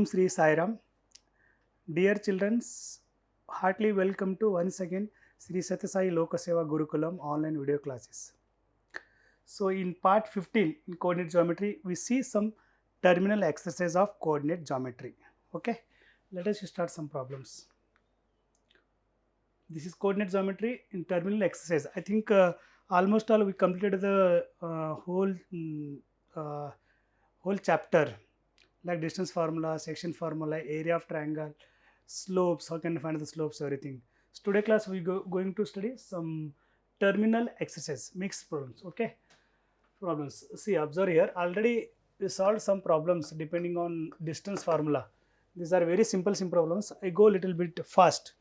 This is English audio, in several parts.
Om Sri Sai Ram. Dear children, heartily welcome to once again Sri Satyasai Lokaseva Gurukulam online video classes. So in part 15 in coordinate geometry, we see some terminal exercise of coordinate geometry. Okay, let us start some problems. This is coordinate geometry in terminal exercise. I think almost all we completed the uh, whole chapter, like distance formula, section formula, area of triangle, slopes, how can I find the slopes, everything. So today class we going to study some terminal exercise, mixed problems. Okay, problems. See, observe here. Already we solved some problems depending on distance formula. These are very simple problems. I go a little bit fast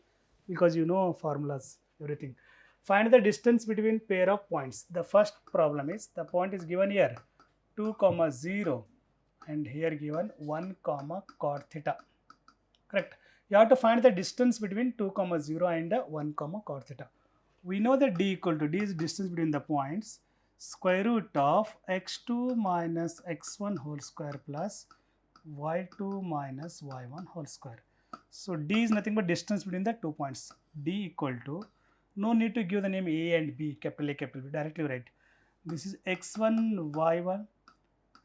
because you know formulas, everything. Find the distance between pair of points. The first problem is the point is given here 2 comma 0 and here given 1 comma cot theta. Correct. You have to find the distance between 2 comma 0 and 1 comma cot theta. We know that d equal to d is distance between the points square root of x2 minus x1 whole square plus y2 minus y1 whole square. So d is nothing but distance between the 2 points. D equal to, no need to give the name a and b, capital A, capital B, directly write. This is x1 y1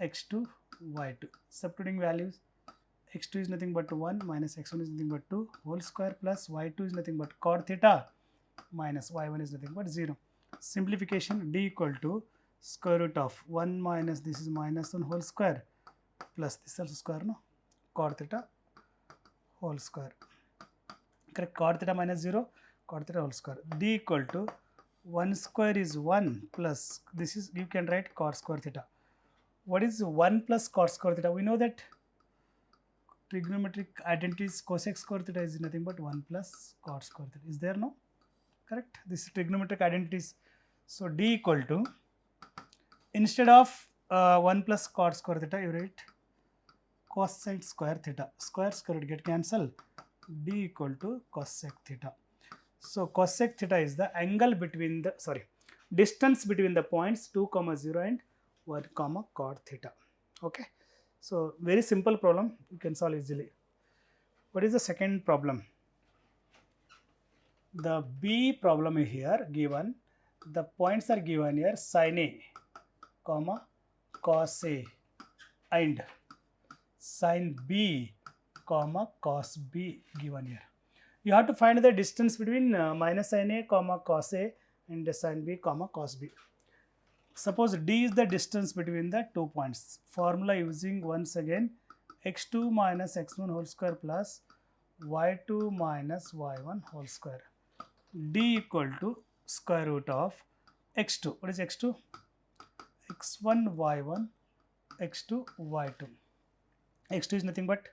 x2 y2. Substituting values, x2 is nothing but 1 minus x1 is nothing but 2 whole square plus y2 is nothing but cot theta minus y1 is nothing but 0. Simplification, d equal to square root of 1 minus this is minus 1 whole square plus this also square, no, cot theta whole square. Correct, cot theta minus 0, cot theta whole square. D equal to 1 square is 1 plus this is, you can write cot square theta. What is 1 plus cot square theta? We know that trigonometric identities cosec square theta is nothing but 1 plus cot square theta. Is there, no? Correct. This is trigonometric identities. So d equal to, instead of 1 plus cot square theta, you write cosine square theta. Square square root get cancelled. D equal to cosec theta. So cosec theta is the angle between the, distance between the points 2 comma 0 and 1 comma cot theta. Okay. So very simple problem, you can solve easily. What is the second problem? The B problem here given, the points are given here sin A, comma cos A and sin B, comma cos B given here. You have to find the distance between minus sin A, comma cos A and sin B, comma cos B. Suppose d is the distance between the 2 points. Formula using once again x2 minus x1 whole square plus y2 minus y1 whole square. D equal to square root of x2. What is x2? x1 y1 x2 y2. x2 is nothing but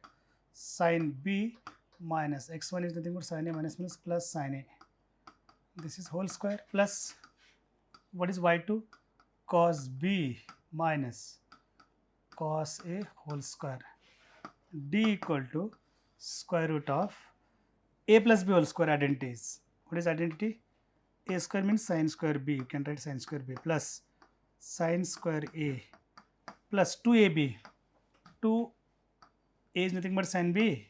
sin B minus x1 is nothing but sin A minus plus sin A. This is whole square plus what is y2? Cos B minus cos A whole square. D equal to square root of A plus B whole square identities. What is identity? A square means sin square B. You can write sin square B plus sin square A plus 2AB. 2A is nothing but sin B.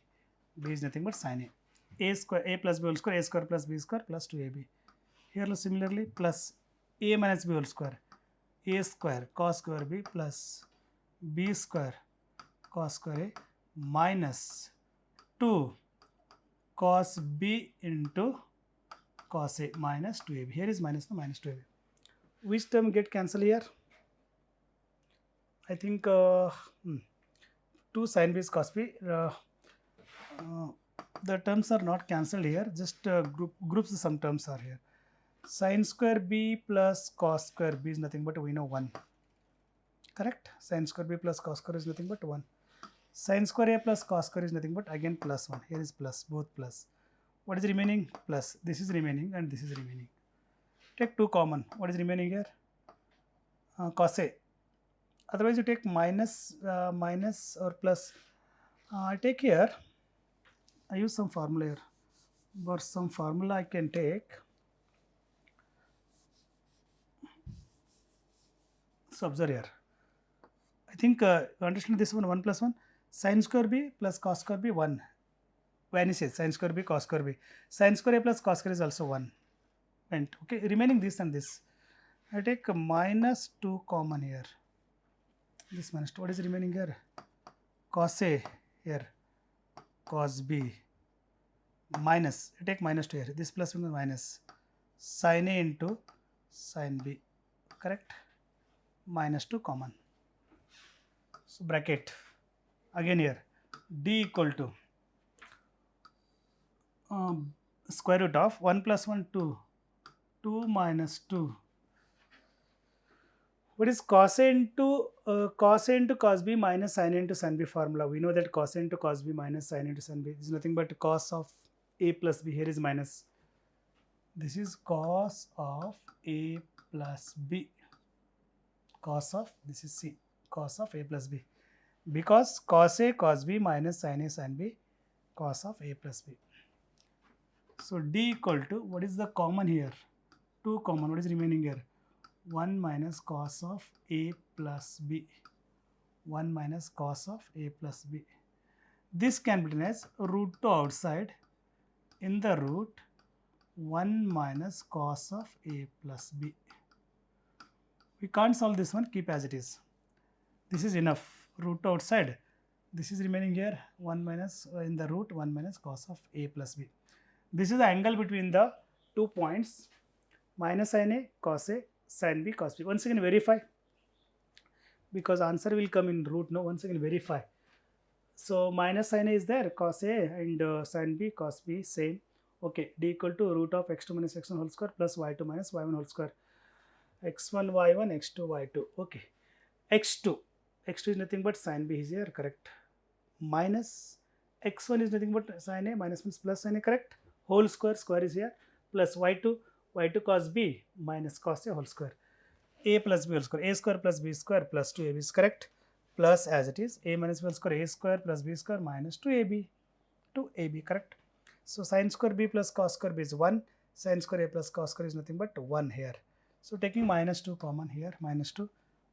B is nothing but sin A. A square, A plus B whole square, A square plus B square plus 2AB. Here similarly plus A minus B whole square. A square cos square B plus B square cos square A minus 2 cos B into cos A minus 2AB. Here is minus the minus 2AB. Which term get cancelled here? I think 2 sin B is cos B. The terms are not cancelled here. Just groups some terms are here. Sin square B plus cos square B is nothing but we know 1. Correct? Sin square B plus cos square is nothing but 1. Sin square A plus cos square is nothing but again plus 1. Here is plus, both plus. What is remaining? Plus. This is remaining and this is remaining. Take 2 common. What is remaining here? Cos A. Otherwise you take minus or plus. I take here, I use some formula here. But some formula I can take. So observe here. I think you understand this one, 1 plus 1. Sin square b plus cos square b 1 vanishes. Sin square b cos square b. Sin square a plus cos square is also 1 went. Okay, remaining this and this. I take minus 2 common here. This minus 2. What is remaining here? Cos a here, cos b minus. I take minus 2 here. This plus becomes minus. Sin a into sin b. Correct? Minus 2 common. So bracket. Again here. D equal to square root of 1 plus 1 2. 2 minus 2. What is cos A into cos B minus sin A into sin B formula? We know that cos A into cos B minus sin A into sin B is nothing but cos of A plus B. Here is minus. This is cos of A plus B. Cos of, this is C. Cos of A plus B. Because cos A cos B minus sin A sin B, cos of A plus B. So D equal to, what is the common here? 2 common. What is remaining here? 1 minus cos of A plus B. 1 minus cos of A plus B. This can be written as root 2 outside in the root 1 minus cos of A plus B. We can't solve this one, keep as it is. This is enough. Root 2 outside. This is remaining here 1 minus in the root 1 minus cos of A plus B. This is the angle between the 2 points minus sin A, cos A, sin B, cos B. Once again verify, because answer will come in root. No, once again verify. So minus sin A is there, cos A, and sin B, cos B same. Okay, D equal to root of x2 minus x1 whole square plus y2 minus y1 whole square. x1 y1, x2 y2. Okay, x2 is nothing but sin B is here, correct. Minus x1 is nothing but sin A, minus means plus sin A, correct. Whole square, square is here, plus y2 cos B minus cos A whole square. A plus B whole square. A square plus B square plus 2ab is correct. Plus as it is, A minus B whole square, A square plus B square minus 2ab. 2ab, correct. So sin square B plus cos square B is 1. Sin square A plus cos square is nothing but 1 here. So taking minus 2 common here, minus 2.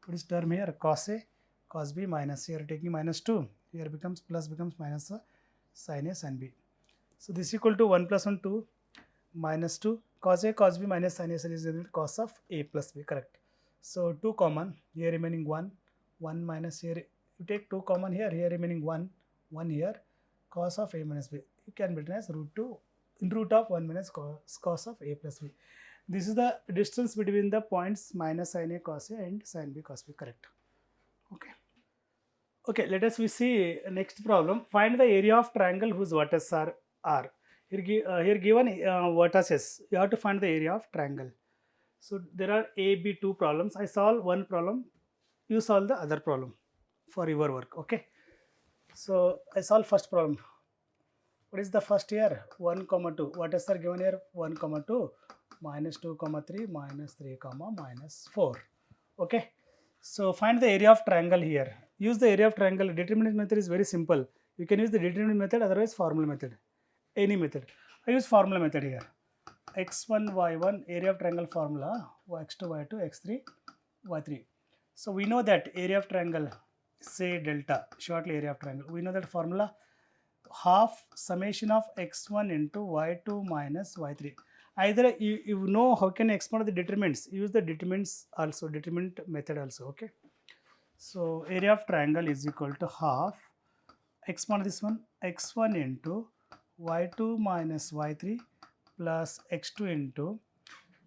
What is term here? Cos A, cos B minus here, taking minus 2. Here becomes plus becomes minus sin A, sin B. So this equal to 1 plus 1, 2, minus 2. Cos A, cos B minus sin A, sin is cos of A plus B, correct. So 2 common, here remaining 1, 1 minus here, you take 2 common here, here remaining 1, 1 here, cos of A minus B. You can be written as root 2 in root of 1 minus cos of A plus B. This is the distance between the points minus sin A cos A and sin B cos B, correct. Okay. Okay, let us we see next problem. Find the area of triangle whose vertices are R. Here given vertices, you have to find the area of triangle. So there are A, B, 2 problems. I solve one problem, you solve the other problem for your work. Okay. So I solve first problem. What is the first here? 1, 2. Vertices are given here 1, 2, minus 2, 3, minus 3, minus 4. Okay. So find the area of triangle here. Use the area of triangle. Determinant method is very simple. You can use the determinant method, otherwise formula method. Any method. I use formula method here. x1, y1, area of triangle formula, x2, y2, x3, y3. So we know that area of triangle, say delta, shortly area of triangle. We know that formula, half summation of x1 into y2 minus y3. Either you know how can you expand the determinants. Use the determinants also, determinant method also. Okay. So area of triangle is equal to half, expand this one, x1 into y2 minus y3 plus x2 into,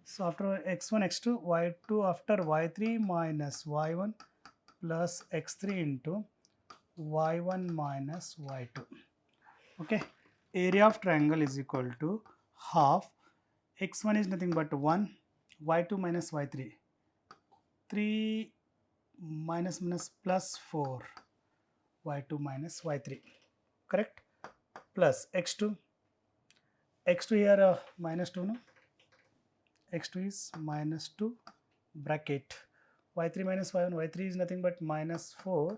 so after x1 x2 y2 after y3 minus y1 plus x3 into y1 minus y2. Okay, area of triangle is equal to half, x1 is nothing but 1, y2 minus y3, 3 minus minus plus 4, y2 minus y3, correct, plus x2 here minus 2, no, x2 is minus 2 bracket, y3 minus y1, y3 is nothing but minus 4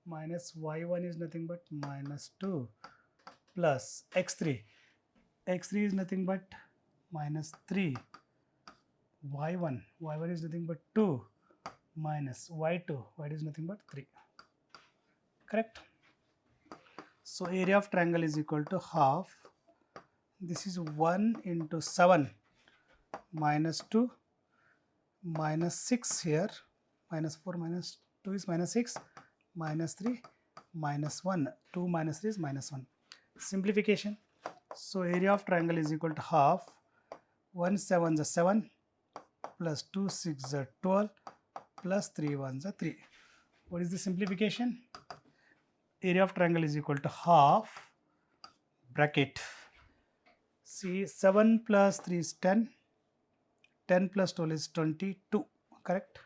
minus y1 is nothing but minus 2 plus x3 is nothing but minus 3, y1 is nothing but 2 minus y2 is nothing but 3, correct. So area of triangle is equal to half. This is 1 into 7 minus 2 minus 6 here, minus 4 minus 2 is minus 6 minus 3 minus 1, 2 minus 3 is minus 1. Simplification. So area of triangle is equal to half. 1 7 is 7 plus 2 6 is 12 plus 3 1 is 3. What is the simplification? Area of triangle is equal to half bracket. See, 7 plus 3 is 10. 10 plus 12 is 22. Correct?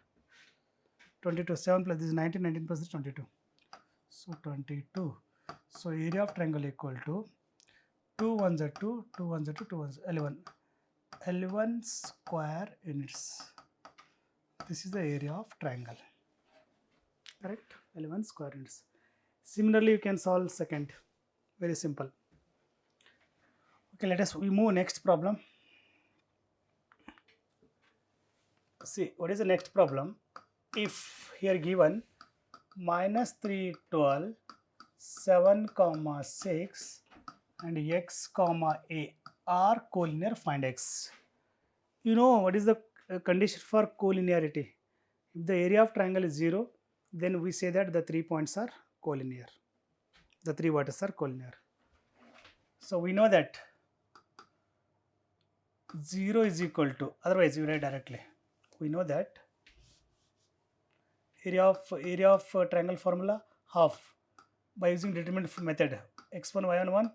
22. 7 plus this is 19. 19 plus this is 22. So 22. So area of triangle equal to 2 1s are 2, 2 1s are 2, 2 1s 11. 11 square units. This is the area of triangle. Correct? 11 square units. Similarly, you can solve second. Very simple. Okay, we move next problem. See, what is the next problem? If here given minus 3 12 7 comma 6 and x comma a are collinear, find x. You know what is the condition for collinearity? If the area of triangle is 0, then we say that the 3 points are collinear. The 3 vertices are collinear. So we know that 0 is equal to, otherwise you write directly. We know that area of triangle formula half by using determinant method. X1 y1 1,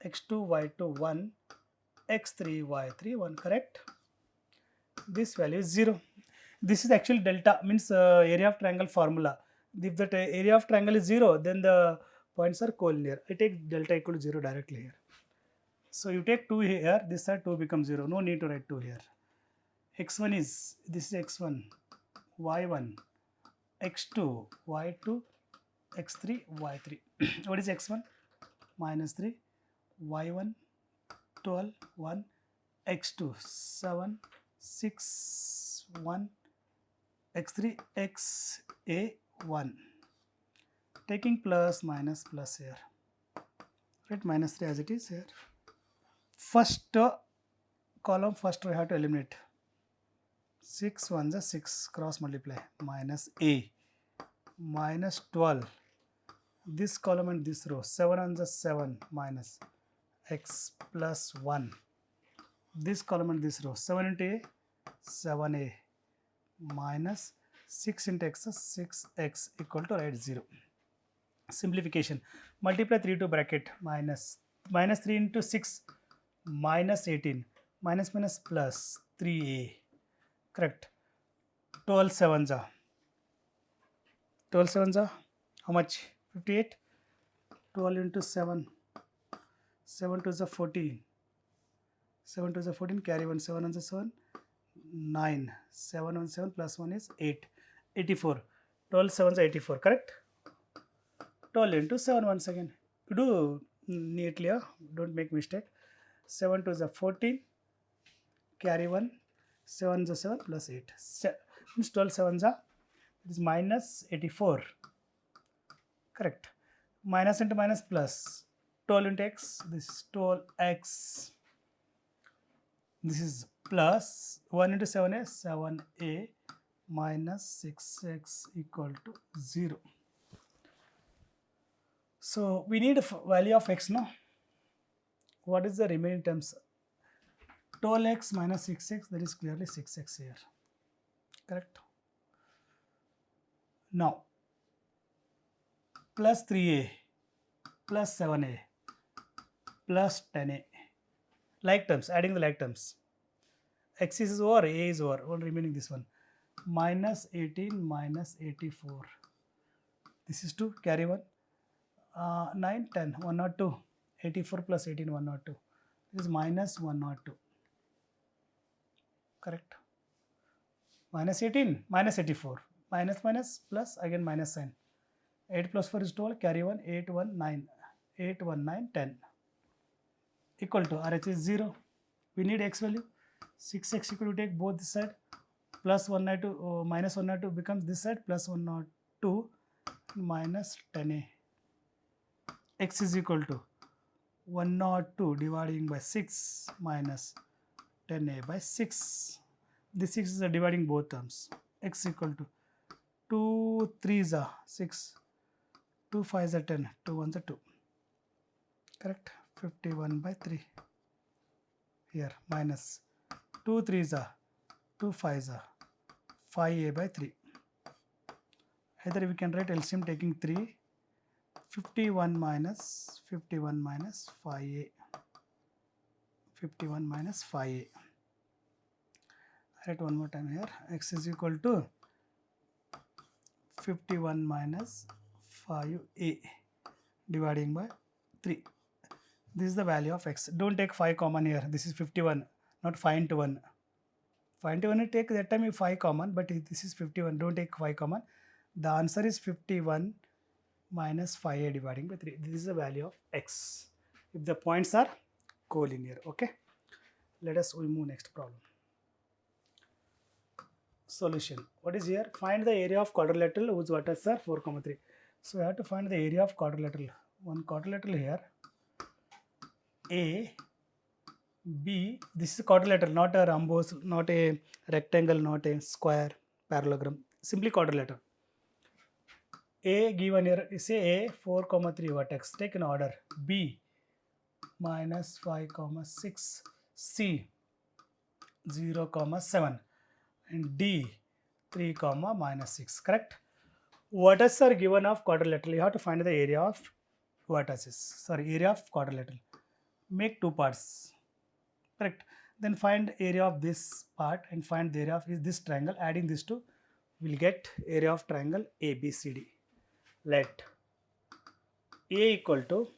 x2 y2 1, x3 y3 1. Correct? This value is 0. This is actually delta, means area of triangle formula. If the area of triangle is 0, then the points are collinear. I take delta equal to 0 directly here. So you take 2 here, this side 2 becomes 0. No need to write 2 here. X1 is, this is x1, y1, x2, y2, x3, y3. What is x1? Minus 3, y1, 12, 1, x2, 7, 6, 1, x3, xa, 1. Taking plus minus plus here. Right, minus 3 as it is here. First column, first we have to eliminate. 6 1s are 6, cross multiply, minus a, minus 12. This column and this row, 7 1s are 7, minus x plus 1. This column and this row, 7 into a, 7a, minus 6 into x is 6x equal to write 0. Simplification. Multiply 3 to bracket, minus 3 into 6, minus 18, minus minus plus 3a. Correct. 12 7s are. 12 7s are how much? 58. 12 into 7. 7 2 is a 14. 7 2 is a 14. Carry 1. 7 1 is a 7. 9. 7 1 7 plus 1 is 8. 84. 12 7s are 84. Correct? 12 into 7 once again. You do neatly. Don't make mistake. 7 2 is a 14. Carry 1. 7 is a 7 plus 8. Means 12 7s are, it is minus 84. Correct. Minus into minus plus. 12 into x. This is 12x. This is plus 1 into 7 is 7a minus 6x equal to 0. So we need a value of x now. What is the remaining terms? 12x minus 6x, there is clearly 6x here. Correct? Now, plus 3a, plus 7a, plus 10a. Like terms, adding the like terms. X is over, a is over, only remaining this one. Minus 18 minus 84. This is 2, carry 1. 9, 10, 102. 84 plus 18, 102. This is minus 102. Correct. Minus 18, minus 84. Minus minus plus, again minus sign. 8 plus 4 is 12, carry 1, 8 1 9. 8 1 9, 10. Equal to RH is 0. We need x value. 6x equal to take both this side. Plus 192, minus 192 becomes this side, plus 102 minus 10a. x is equal to 102 dividing by 6 minus 10a by 6. This 6 is dividing both terms. X equal to 2 3s are 6, 2 5s are 10, 2 1s are 2. Correct? 51 by 3. Here minus 2 3s are 2 5s are 5a by 3. Either we can write LCM taking 3, 51 minus 5a. 51 minus 5a. Write one more time here. X is equal to 51 minus 5a dividing by 3. This is the value of x. Don't take 5 common here. This is 51, not 5 into 1. 5 into 1 you take, that time you 5 common, but this is 51. Don't take 5 common. The answer is 51 minus 5a dividing by 3. This is the value of x if the points are collinear. Okay. Let us move next problem. Solution. What is here? Find the area of quadrilateral whose vertices are 4, 3. So we have to find the area of quadrilateral. One quadrilateral here. A, B. This is quadrilateral, not a rhombus, not a rectangle, not a square, parallelogram. Simply quadrilateral. A given here, say A 4, 3 vertex. Take an order. B minus 5, 6. C 0, 7. And D 3, minus 6. Correct? Vertices are given of quadrilateral. You have to find the area of vertices. Sorry, area of quadrilateral. Make two parts. Correct? Then find area of this part and find the area of this triangle. Adding these two, we'll get area of triangle ABCD. Let A equal to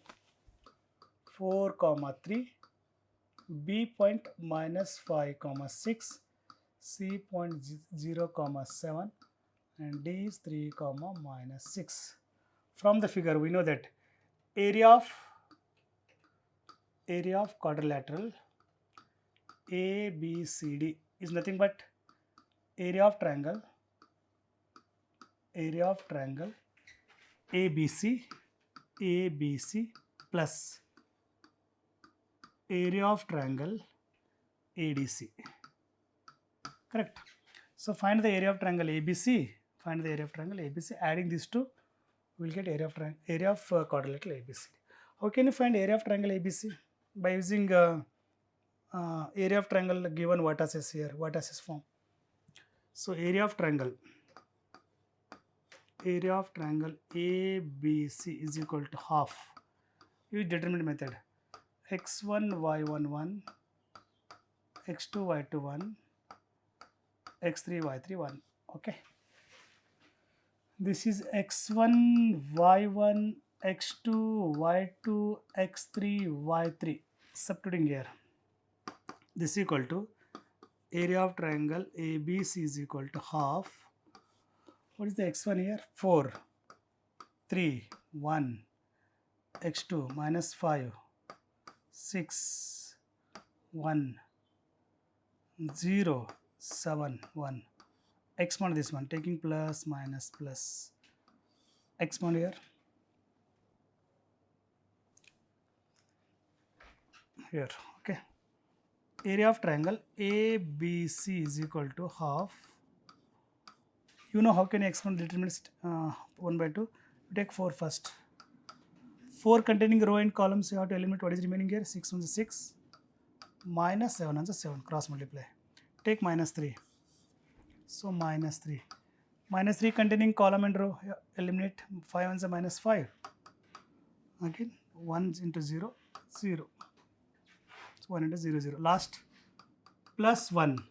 4, 3, B point minus 5, 6, C point 0, 7, and D is 3, minus 6. From the figure, we know that area of quadrilateral ABCD is nothing but area of triangle ABC plus area of triangle ADC. Correct? So find the area of triangle ABC. Find the area of triangle ABC. Adding these two, we will get area of quadrilateral ABCD. How can you find area of triangle ABC? By using area of triangle given vertices here, vertices form. So area of triangle ABC is equal to half. Use determinant method. x1 y1 1, x2 y2 1, x3 y3 1. Okay. This is x1 y1 x2 y2 x3 y3. Substituting here. This is equal to area of triangle ABC is equal to half. What is the x1 here? 4, 3, 1, x2 minus 5, 6, 1, 0, 7, 1. X mod this one, taking plus, minus, plus. X mod here. Here, okay. Area of triangle ABC is equal to half. You know how can you expand determinants 1 by 2? You take 4 first. 4 containing row and columns, you have to eliminate what is remaining here. 6 1 is 6, minus 7 1 is 7, cross multiply. Take minus 3. So minus 3. Minus 3 containing column and row, eliminate 5 1 is minus 5. Again 1 into 0, 0. So 1 into 0, 0. Last plus 1.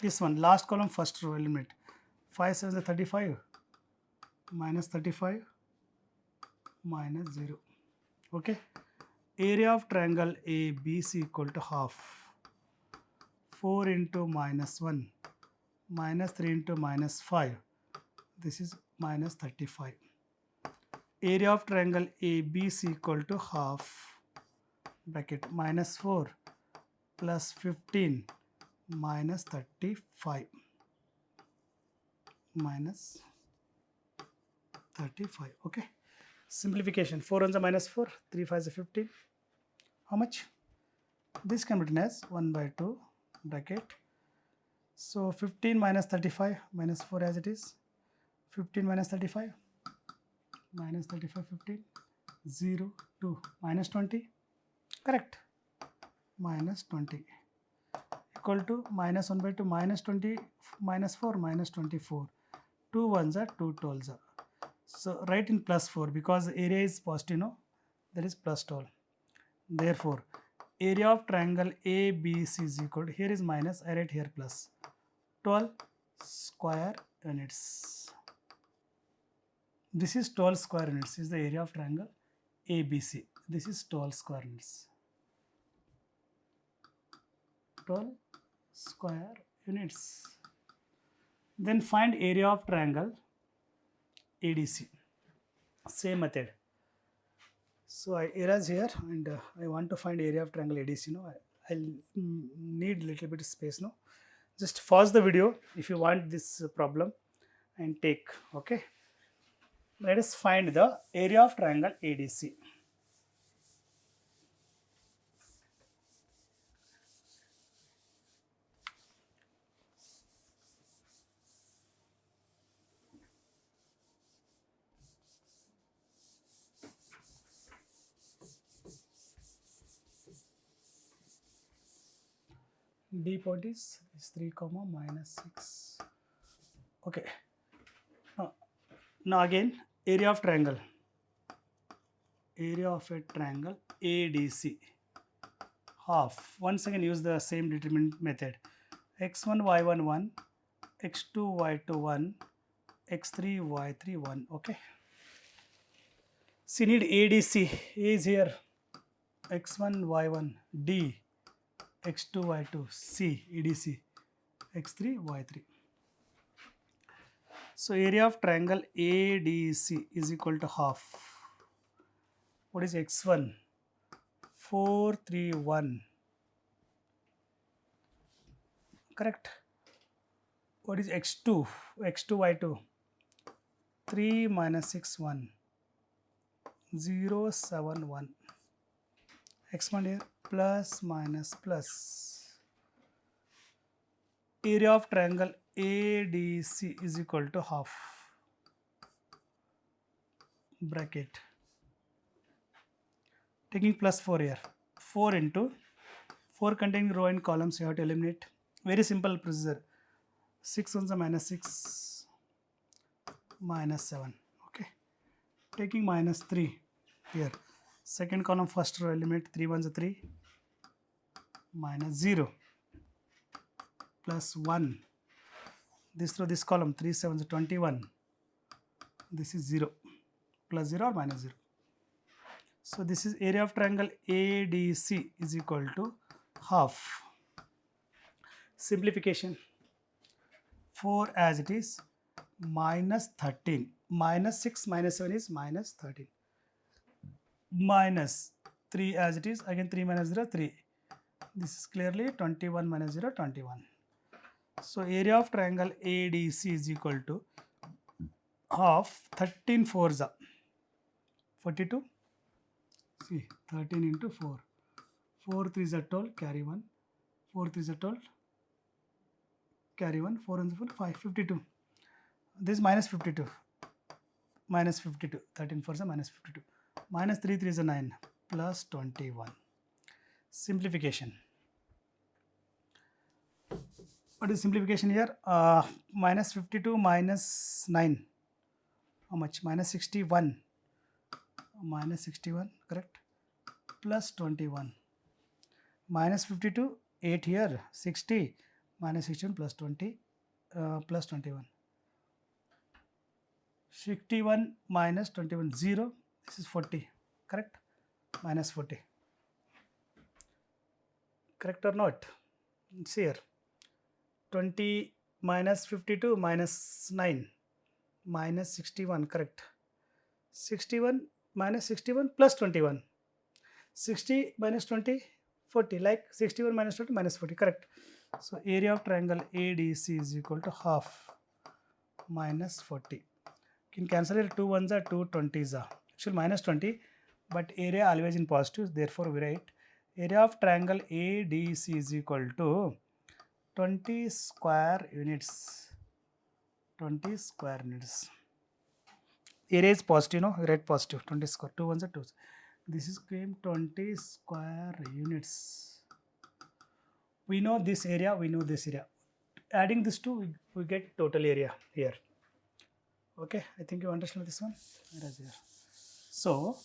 This one, last column, first row, eliminate. 5 7 is 35, minus 35, minus 0. Okay. Area of triangle ABC equal to half. 4 into minus 1, minus 3 into minus 5. This is minus 35. Area of triangle ABC equal to half. Bracket minus 4 plus 15 minus 35. Minus 35. Okay. Simplification, 4 ones are minus 4, 3 5s are 15. How much? This can be written as 1 by 2 bracket. So 15 minus 35 minus 4 as it is. 15 minus 35 minus 35 15 0 2 minus 20, correct, minus 20 equal to minus 1 by 2 minus 20 minus 4 minus 24. 2 ones are 2 12s are. So write in plus 4 because the area is positive, no, that is plus 12. Therefore area of triangle ABC is equal to, here is minus, I write here plus 12 square units. This is 12 square units is the area of triangle ABC. This is 12 square units. 12 square units. Then find area of triangle ADC. Same method. So I erase here and I want to find area of triangle ADC. No, I'll need little bit of space. No, just pause the video if you want this problem and take. Okay. Let us find the area of triangle ADC. D point is 3 comma minus 6. Okay. Now again area of triangle. Area of a triangle ADC. Half. Once again use the same determinant method. X1 Y1 1, X2 Y2 1, X3 Y3 1. Okay. See, need ADC. A is here. X1 Y1 D. X2 Y2 C. ADC. X3 Y3. So area of triangle ADC is equal to half. What is X1? 4 3 1. Correct. What is X2? X2 Y2. 3 minus 6 1. 0 7 1. X1 here plus minus plus. Area of triangle ADC is equal to half. Bracket. Taking plus 4 here. 4 into 4 containing row and columns you have to eliminate. Very simple procedure. 6 ones are minus 6 minus 7. Okay. Taking minus 3 here. Second column first row eliminate. 3 ones are 3 minus 0 plus 1. This row, this column 3 7s are 21. This is 0 plus 0 or minus 0. So this is area of triangle ADC is equal to half. Simplification. 4 as it is minus 13. Minus 6 minus 7 is minus 13. Minus 3 as it is, again 3 minus 0 3. This is clearly 21 minus 0 21. So area of triangle ADC is equal to half. 13 4s are 42. See, 13 into 4. 4 3s are 12, carry 1. 4 3s are 12, carry 1. 4 and 4, 5, 52. This is minus 52. Minus 52. 13 4s are minus 52. Minus 3 3s are 9, plus 21. Simplification. What is simplification here? Minus 52 minus 9. How much? Minus 61. Minus 61, correct? Plus 21. Minus 52, 8 here. 60 minus 61 plus 20, plus 21. 61 minus 21, 0. This is 40, correct? Minus 40. Correct or not? See here. 20 minus 52 minus 9 minus 61, correct? 61 minus 61 plus 21. 60 minus 20, 40, like 61 minus 20 minus 40, correct? So area of triangle ADC is equal to half minus 40. Can cancel it, 2 ones are 2 20s are. actually minus 20, but area always in positive, therefore we write area of triangle ADC is equal to 20 square units. 20 square units. Area is positive, no? Write positive. 20 square. 2 ones are 2. This is came 20 square units. We know this area, we know this area. Adding this two, we get total area here. Okay, I think you understand this one. Where is here? So,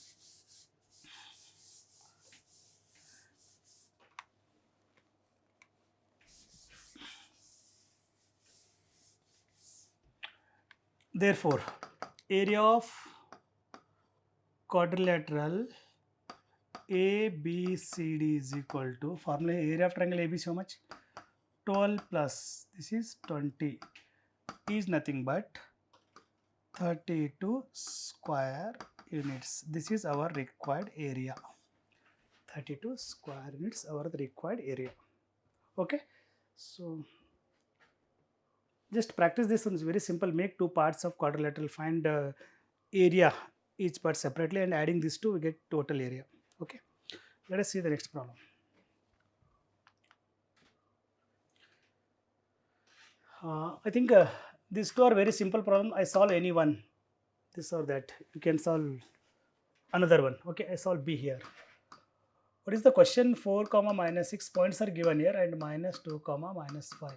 therefore, area of quadrilateral ABCD is equal to, formula area of triangle ABC how much? 12 plus this is 20 is nothing but 32 square units. This is our required area. 32 square units our required area. Okay, so just practice this one. Is very simple. Make two parts of quadrilateral, find area each part separately, and adding these two we get total area. Okay, let us see the next problem. I think these two are very simple problem. I solve any one, this or that. You can solve another one. Okay, I solve B here. What is the question? 4 comma minus 6 points are given here, and minus 2 comma minus 5.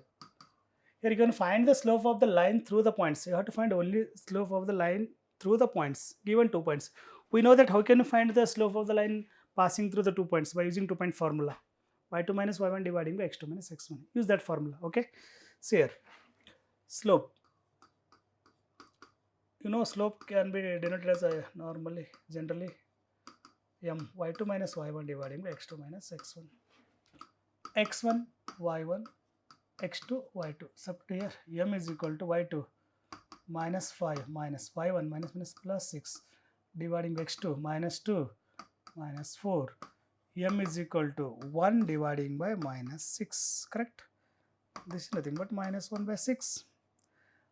Here you can find the slope of the line through the points. You have to find only slope of the line through the points, given 2 points. We know that how can you find the slope of the line passing through the 2 points? By using 2-point formula. y2 minus y1 dividing by x2 minus x1. Use that formula. Okay. So here, slope. You know, slope can be denoted as a generally m y2 minus y1 dividing by x2 minus x1. x1 y1 x2 y2. Substitute here m is equal to y2 minus 5 minus y1 minus plus 6 dividing by x2 minus 2 minus 4. M is equal to 1 dividing by minus 6. Correct? This is nothing but minus 1 by 6.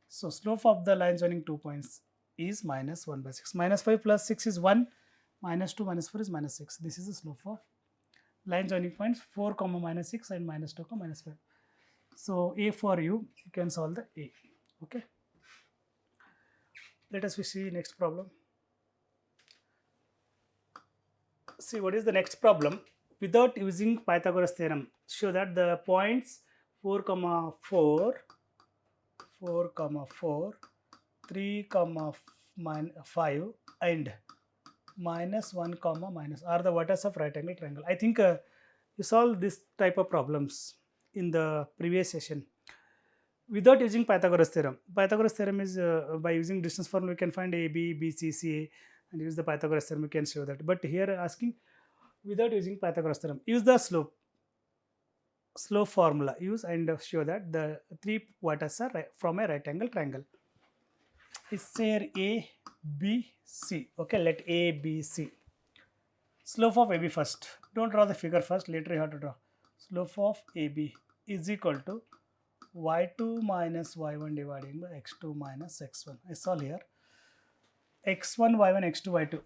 So slope of the line joining 2 points is minus 1 by 6. Minus 5 plus 6 is 1. Minus 2 minus 4 is minus 6. This is the slope of line joining points 4 comma minus 6 and minus 2 comma minus 5. So A for you can solve the A. Okay. Let us see next problem. See what is the next problem. Without using Pythagoras theorem, show that the points 4 comma 4, 4 comma 4, 3 comma 5 and minus 1 comma minus are the vertices of right angle triangle. I think you solved this type of problems in the previous session without using Pythagoras theorem. Pythagoras theorem is by using distance formula we can find AB, BC, CA, and use the Pythagoras theorem we can show that. But here asking without using Pythagoras theorem, use the slope formula, use and show that the 3 vertices are from a right angle triangle. It's here A, B, C. Okay, let A, B, C. Slope of AB first. Don't draw the figure first, later you have to draw. Slope of AB is equal to y2 minus y1 dividing by x2 minus x1. I solve here. x1, y1, x2, y2.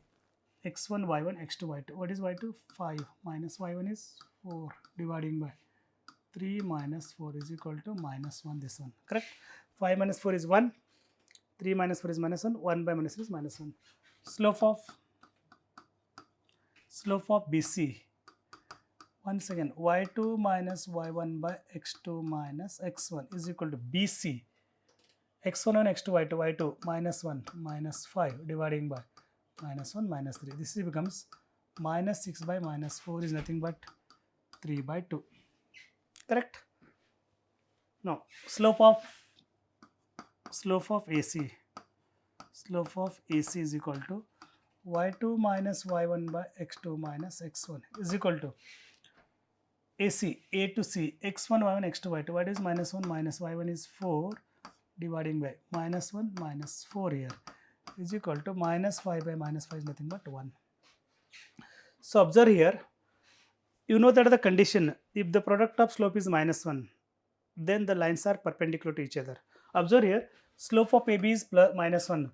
x1, y1, x2, y2. What is y2? 5 minus y1 is 4 dividing by 3 minus 4 is equal to minus 1, this one. Correct? 5 minus 4 is 1. 3 minus 4 is minus 1. 1 by minus 3 is minus 1. Slope of BC. Once again, y2 minus y1 by x2 minus x1 is equal to BC. x1 and x2, y2 minus 1 minus 5 dividing by minus 1 minus 3. This becomes minus 6 by minus 4 is nothing but 3 by 2. Correct? Now, slope of AC. Slope of AC is equal to y2 minus y1 by x2 minus x1 is equal to AC, A to C, x1, y1, x2, y2. What is minus 1 minus y1 is 4 dividing by minus 1 minus 4 here is equal to minus 5 by minus 5 is nothing but 1. So observe here, you know that the condition, if the product of slope is minus 1, then the lines are perpendicular to each other. Observe here, slope of AB is plus minus 1.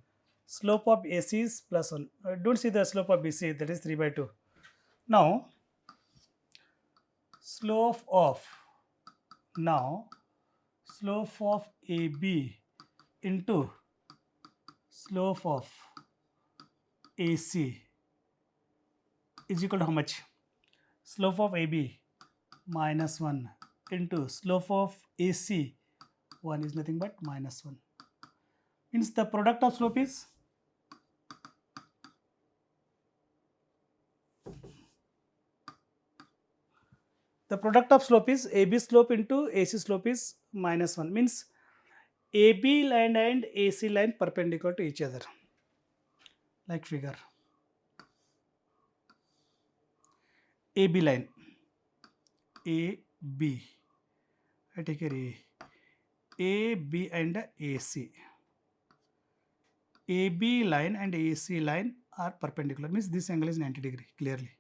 Slope of AC is plus 1. Don't see the slope of BC, that is 3 by 2. Now, slope of slope of AB into slope of AC is equal to how much? Slope of AB minus 1 into slope of AC 1 is nothing but minus 1. Means the product of slope is AB slope into AC slope is minus 1. Means AB line and AC line perpendicular to each other. Like figure. AB line. AB. I take here A. AB and AC. AB line and AC line are perpendicular. Means this angle is 90 degree clearly.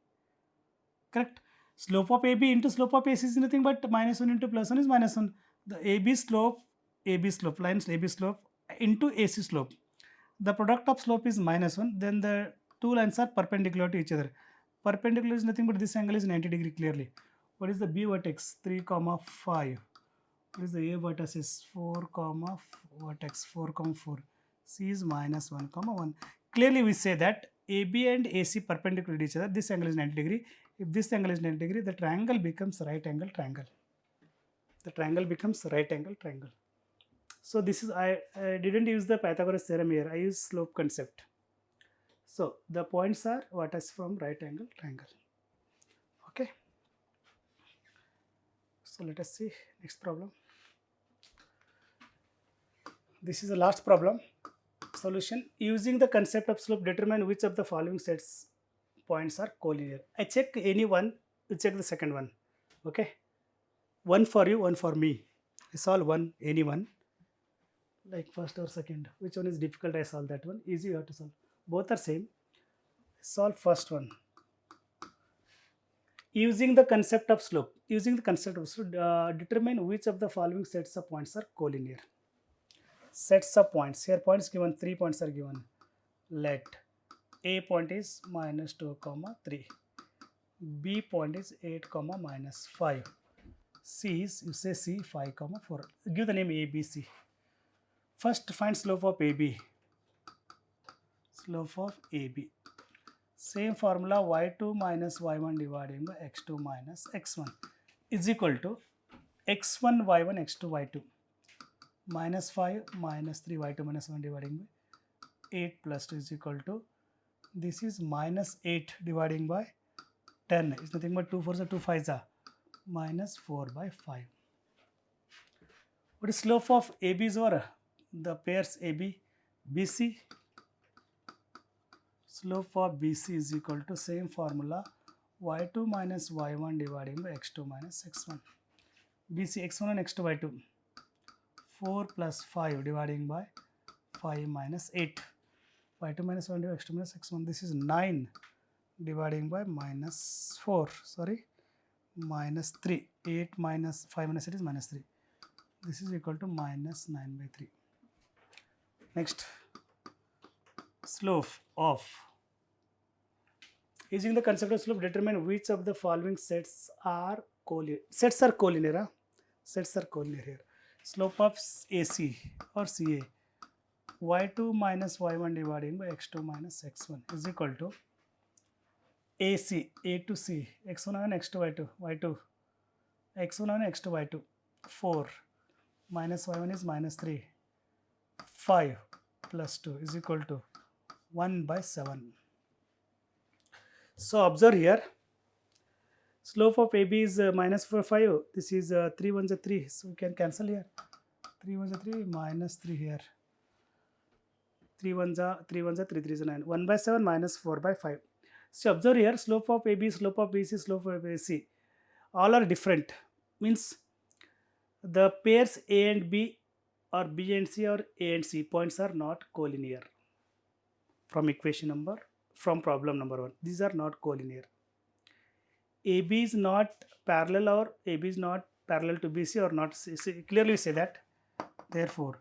Correct? Slope of AB into slope of AC is nothing but minus 1 into plus 1 is minus 1. The AB slope lines AB slope into AC slope. The product of slope is minus 1. Then the two lines are perpendicular to each other. Perpendicular is nothing but this angle is 90 degree clearly. What is the B vertex? 3, 5. What is the A vertex? Is 4, vertex 4, 4. C is minus 1, 1. Clearly we say that AB and AC perpendicular to each other. This angle is 90 degree. If this angle is 90 degree, the triangle becomes right angle triangle. The triangle becomes right angle triangle. So this is, I didn't use the Pythagoras theorem here. I use slope concept. So the points are vertex from right angle triangle. Okay. So let us see next problem. This is the last problem. Solution: using the concept of slope, determine which of the following sets points are collinear. I check any one, you check the second one. Okay. One for you, one for me. I solve one, any one. Like first or second. Which one is difficult? I solve that one. Easy, you have to solve. Both are same. Solve first one. Using the concept of slope. Determine which of the following sets of points are collinear. Sets of points. Here points given, 3 points are given. Let A point is minus 2, 3. B point is 8, minus 5. C is, you say C, 5, 4. Give the name A, B, C. First find slope of AB. Slope of AB. Same formula, y2 minus y1 dividing by x2 minus x1 is equal to x1 y1 x2 y2 minus 5 minus 3 y2 minus 1 dividing by 8 plus 2 is equal to, this is minus 8 dividing by 10 is nothing but 2 4s are 2 5s are minus 4 by 5. What is slope of AB is over the pairs AB BC? Slope of BC is equal to same formula, y2 minus y1 dividing by x2 minus x1. BC x1 and x2 y2. 4 plus 5 dividing by 5 minus 8. y2 minus 1 divided by x2 minus x1. This is 9 dividing by minus 4. Sorry, minus 3. 8 minus 5 minus 8 is minus 3. This is equal to minus 9 by 3. Next, slope of. Using the concept of slope, determine which of the following sets are collinear. Sets are collinear. Sets are collinear here. Slope of AC or CA, y2 minus y1 dividing by x2 minus x1 is equal to AC, A to C, x1 and x2 y2, y2, x1 and x2 y2, 4 minus y1 is minus 3, 5 plus 2 is equal to 1 by 7. So observe here, slope of AB is minus 4, 5. This is 3 1s are 3. So we can cancel here. 3 1s are 3, minus 3 here. 3 1s are 3 3s are 9. 1 by 7 minus 4 by 5. So observe here, slope of AB, slope of BC, slope of AC. All are different. Means the pairs A and B or B and C or A and C points are not collinear. From problem number 1. These are not collinear. AB is not parallel or AB is not parallel to BC or not. Clearly say that. Therefore,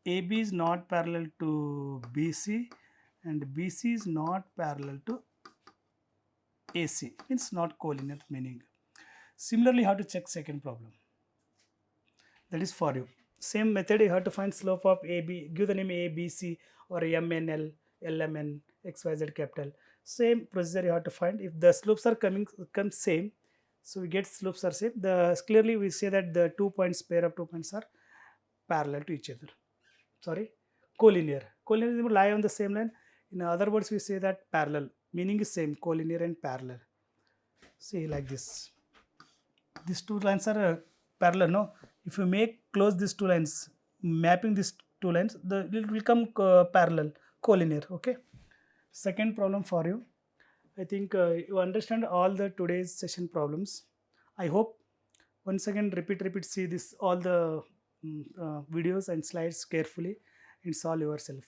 AB is not parallel to BC and BC is not parallel to AC, means not collinear meaning. Similarly, how to check second problem. That is for you. Same method, you have to find slope of AB, give the name A, B, C or MNL, LMN, XYZ capital. Same procedure you have to find. If the slopes are come same, so we get slopes are same. Clearly we say that the 2 points, pair of 2 points are parallel to each other. Sorry, collinear. Collinear lie on the same line. In other words, we say that parallel. Meaning is same, collinear and parallel. See like this. These two lines are parallel, no? If you make close these two lines, mapping these two lines, it will become parallel, collinear. Okay. Second problem for you. I think you understand all the today's session problems. I hope once again repeat see this all the videos and slides carefully and solve yourself.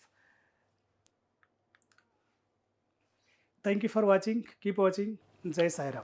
Thank you for watching. Keep watching. Jai Sai Ram.